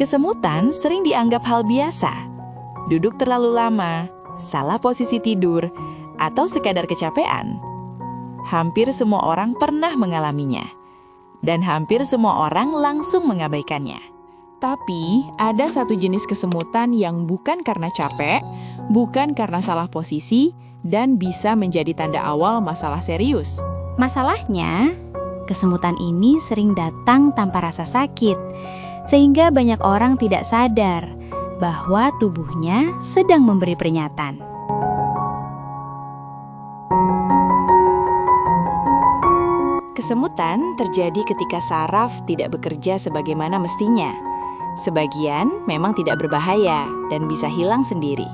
Kesemutan sering dianggap hal biasa. Duduk terlalu lama, salah posisi tidur, atau sekadar kecapean. Hampir semua orang pernah mengalaminya. Dan hampir semua orang langsung mengabaikannya. Tapi, ada satu jenis kesemutan yang bukan karena capek, bukan karena salah posisi, dan bisa menjadi tanda awal masalah serius. Masalahnya, kesemutan ini sering datang tanpa rasa sakit, sehingga banyak orang tidak sadar bahwa tubuhnya sedang memberi peringatan. Kesemutan terjadi ketika saraf tidak bekerja sebagaimana mestinya. Sebagian memang tidak berbahaya dan bisa hilang sendiri.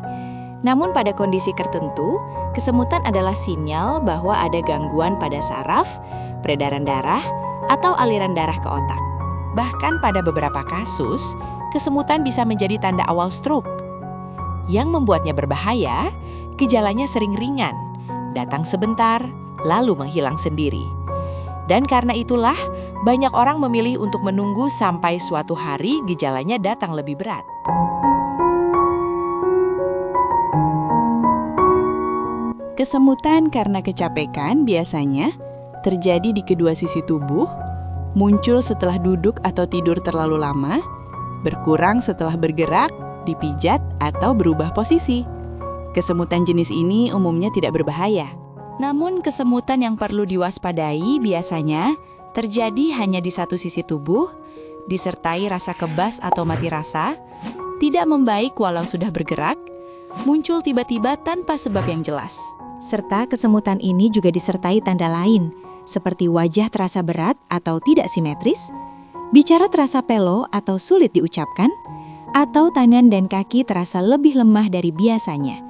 Namun pada kondisi tertentu, kesemutan adalah sinyal bahwa ada gangguan pada saraf, peredaran darah, atau aliran darah ke otak. Bahkan pada beberapa kasus, kesemutan bisa menjadi tanda awal stroke. Yang membuatnya berbahaya, gejalanya sering ringan, datang sebentar, lalu menghilang sendiri. Dan karena itulah, banyak orang memilih untuk menunggu sampai suatu hari gejalanya datang lebih berat. Kesemutan karena kecapekan biasanya terjadi di kedua sisi tubuh, muncul setelah duduk atau tidur terlalu lama, berkurang setelah bergerak, dipijat, atau berubah posisi. Kesemutan jenis ini umumnya tidak berbahaya. Namun kesemutan yang perlu diwaspadai biasanya terjadi hanya di satu sisi tubuh, disertai rasa kebas atau mati rasa, tidak membaik walau sudah bergerak, muncul tiba-tiba tanpa sebab yang jelas. Serta kesemutan ini juga disertai tanda lain, seperti wajah terasa berat atau tidak simetris, bicara terasa pelo atau sulit diucapkan, atau tangan dan kaki terasa lebih lemah dari biasanya.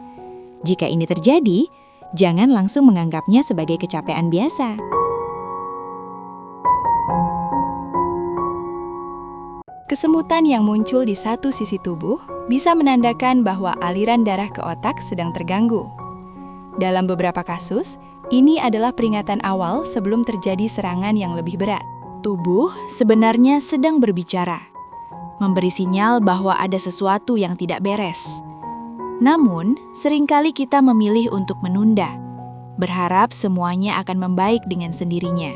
Jika ini terjadi, jangan langsung menganggapnya sebagai kecapean biasa. Kesemutan yang muncul di satu sisi tubuh bisa menandakan bahwa aliran darah ke otak sedang terganggu. Dalam beberapa kasus, ini adalah peringatan awal sebelum terjadi serangan yang lebih berat. Tubuh sebenarnya sedang berbicara, memberi sinyal bahwa ada sesuatu yang tidak beres. Namun, seringkali kita memilih untuk menunda, berharap semuanya akan membaik dengan sendirinya.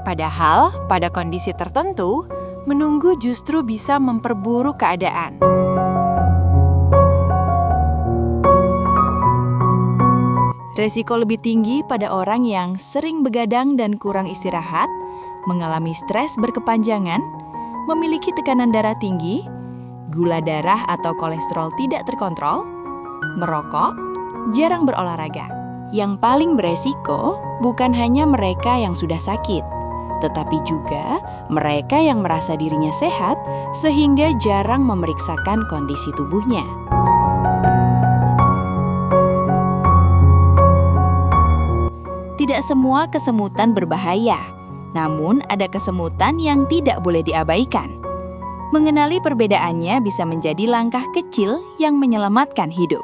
Padahal, pada kondisi tertentu, menunggu justru bisa memperburuk keadaan. Resiko lebih tinggi pada orang yang sering begadang dan kurang istirahat, mengalami stres berkepanjangan, memiliki tekanan darah tinggi, gula darah atau kolesterol tidak terkontrol, merokok, jarang berolahraga. Yang paling beresiko bukan hanya mereka yang sudah sakit, tetapi juga mereka yang merasa dirinya sehat sehingga jarang memeriksakan kondisi tubuhnya. Tidak semua kesemutan berbahaya, namun ada kesemutan yang tidak boleh diabaikan. Mengenali perbedaannya bisa menjadi langkah kecil yang menyelamatkan hidup.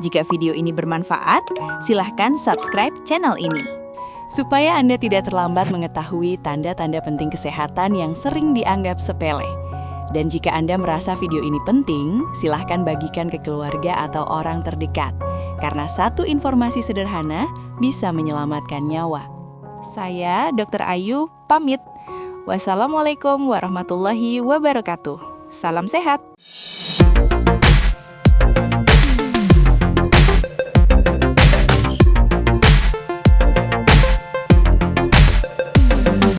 Jika video ini bermanfaat, silahkan subscribe channel ini, Supaya Anda tidak terlambat mengetahui tanda-tanda penting kesehatan yang sering dianggap sepele. Dan jika Anda merasa video ini penting, silahkan bagikan ke keluarga atau orang terdekat. Karena satu informasi sederhana bisa menyelamatkan nyawa. Saya, Dr. Ayu, pamit. Wassalamualaikum warahmatullahi wabarakatuh. Salam sehat.